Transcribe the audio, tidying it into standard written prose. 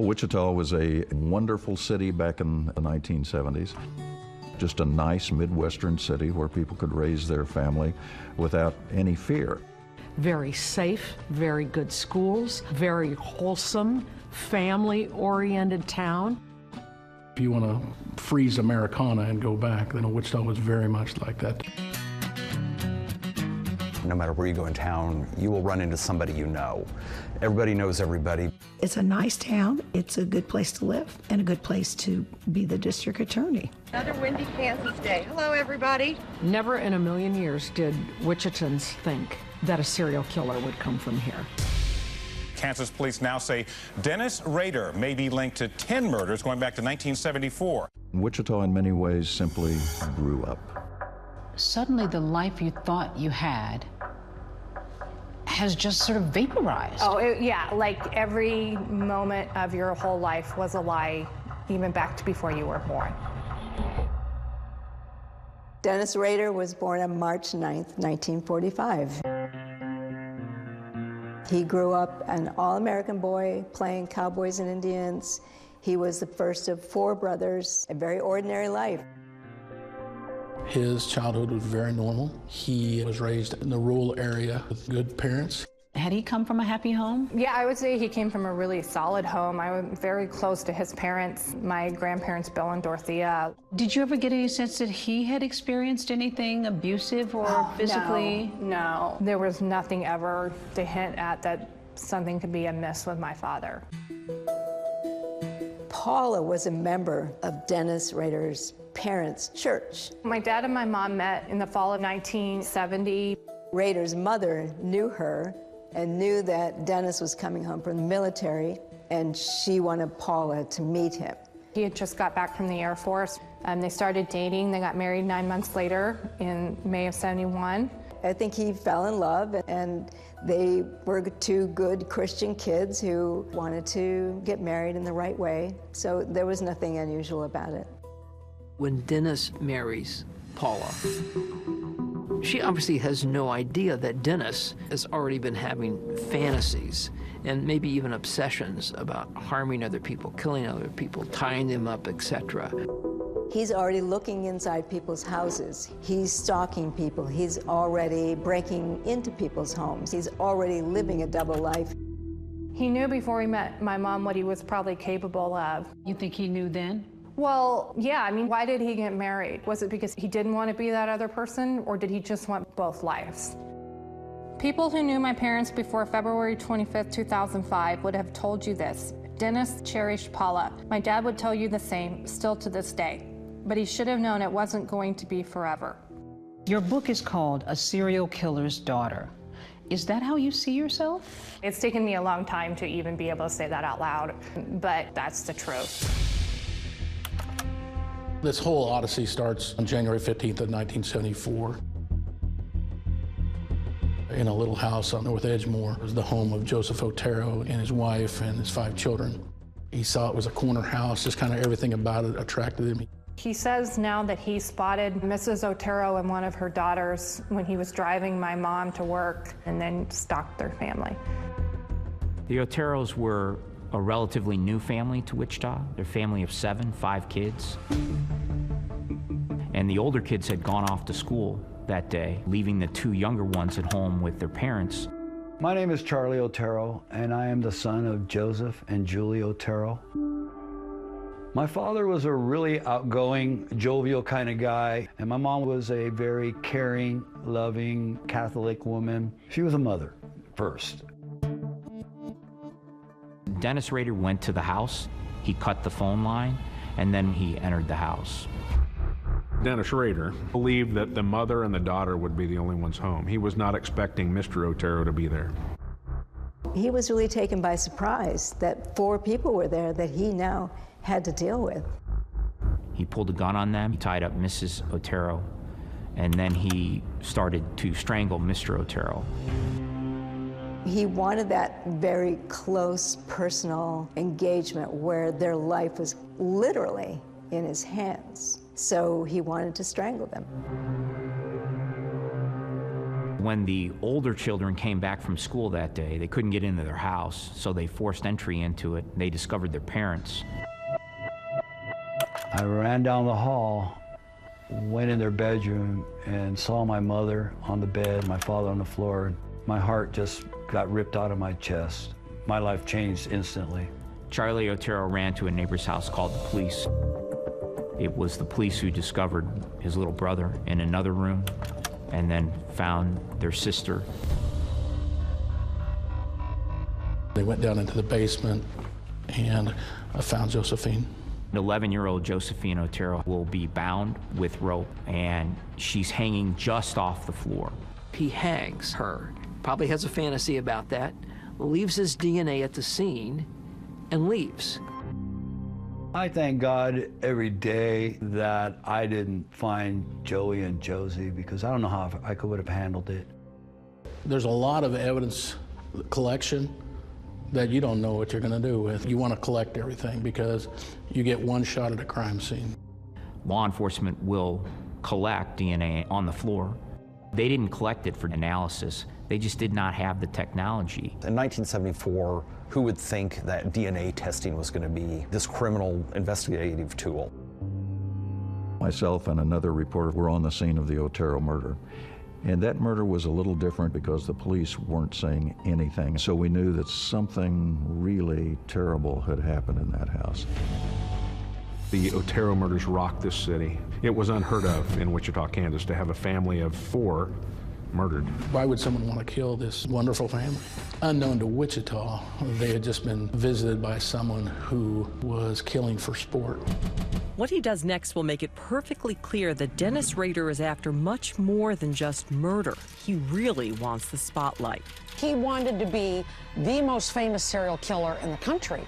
Wichita was a wonderful city back in the 1970s. Just a nice Midwestern city where people could raise their family without any fear. Very safe, very good schools, very wholesome, family-oriented town. If you want to freeze Americana and go back, then Wichita was very much like that. No matter where you go in town, you will run into somebody you know. Everybody knows everybody. It's a nice town. It's a good place to live and a good place to be the district attorney. Another windy Kansas day. Hello, everybody. Never in a million years did Wichitans think that a serial killer would come from here. Kansas police now say Dennis Rader may be linked to 10 murders going back to 1974. Wichita, in many ways, simply grew up. Suddenly, the life you thought you had has just sort of vaporized. Oh, yeah, like every moment of your whole life was a lie, even back to before you were born. Dennis Rader was born on March 9th, 1945. He grew up an all-American boy playing cowboys and Indians. He was the first of 4 brothers, a very ordinary life. His childhood was very normal. He was raised in the rural area with good parents. Had he come from a happy home? Yeah, I would say he came from a really solid home. I was very close to his parents, my grandparents, Bill and Dorothea. Did you ever get any sense that he had experienced anything abusive or physically? No, there was nothing ever to hint at that something could be amiss with my father. Paula was a member of Dennis Rader's parents' church. My dad and my mom met in the fall of 1970. Rader's mother knew her and knew that Dennis was coming home from the military, and she wanted Paula to meet him. He had just got back from the Air Force. They started dating. They got married 9 months later in May of '71. I think he fell in love, and they were 2 good Christian kids who wanted to get married in the right way, so there was nothing unusual about it. When Dennis marries Paula, she obviously has no idea that Dennis has already been having fantasies and maybe even obsessions about harming other people, killing other people, tying them up, etc. He's already looking inside people's houses. He's stalking people. He's already breaking into people's homes. He's already living a double life. He knew before he met my mom what he was probably capable of. You think he knew then? Well, yeah, I mean, why did he get married? Was it because he didn't want to be that other person, or did he just want both lives? People who knew my parents before February 25th, 2005 would have told you this. Dennis cherished Paula. My dad would tell you the same, still to this day. But he should have known it wasn't going to be forever. Your book is called A Serial Killer's Daughter. Is that how you see yourself? It's taken me a long time to even be able to say that out loud, but that's the truth. This whole odyssey starts on January 15th of 1974. In a little house on North Edgemore. It was the home of Joseph Otero and his wife and his 5 children. He saw it was a corner house, just kind of everything about it attracted him. He says now that he spotted Mrs. Otero and one of her daughters when he was driving my mom to work and then stalked their family. The Oteros were a relatively new family to Wichita. They're a family of 7, 5 kids. And the older kids had gone off to school that day, leaving the 2 younger ones at home with their parents. My name is Charlie Otero, and I am the son of Joseph and Julie Otero. My father was a really outgoing, jovial kind of guy, and my mom was a very caring, loving Catholic woman. She was a mother first. Dennis Rader went to the house, he cut the phone line, and then he entered the house. Dennis Rader believed that the mother and the daughter would be the only ones home. He was not expecting Mr. Otero to be there. He was really taken by surprise that 4 people were there that he now had to deal with. He pulled a gun on them, he tied up Mrs. Otero, and then he started to strangle Mr. Otero. He wanted that very close personal engagement where their life was literally in his hands. So he wanted to strangle them. When the older children came back from school that day, they couldn't get into their house, so they forced entry into it. They discovered their parents. I ran down the hall, went in their bedroom, and saw my mother on the bed, my father on the floor. My heart just got ripped out of my chest. My life changed instantly. Charlie Otero ran to a neighbor's house, called the police. It was the police who discovered his little brother in another room, and then found their sister. They went down into the basement, and I found Josephine. 11-year-old Josephine Otero will be bound with rope, and she's hanging just off the floor. He hangs her, probably has a fantasy about that, leaves his DNA at the scene, and leaves. I thank God every day that I didn't find Joey and Josie, because I don't know how I would have handled it. There's a lot of evidence collection that you don't know what you're going to do with. You want to collect everything because you get one shot at a crime scene. Law enforcement will collect DNA on the floor. They didn't collect it for analysis. They just did not have the technology. In 1974, who would think that DNA testing was going to be this criminal investigative tool? Myself and another reporter were on the scene of the Otero murder. And that murder was a little different because the police weren't saying anything. So we knew that something really terrible had happened in that house. The Otero murders rocked this city. It was unheard of in Wichita, Kansas, to have a family of 4 murdered. Why would someone want to kill this wonderful family? Unknown to Wichita, they had just been visited by someone who was killing for sport. What he does next will make it perfectly clear that Dennis Rader is after much more than just murder. He really wants the spotlight. He wanted to be the most famous serial killer in the country.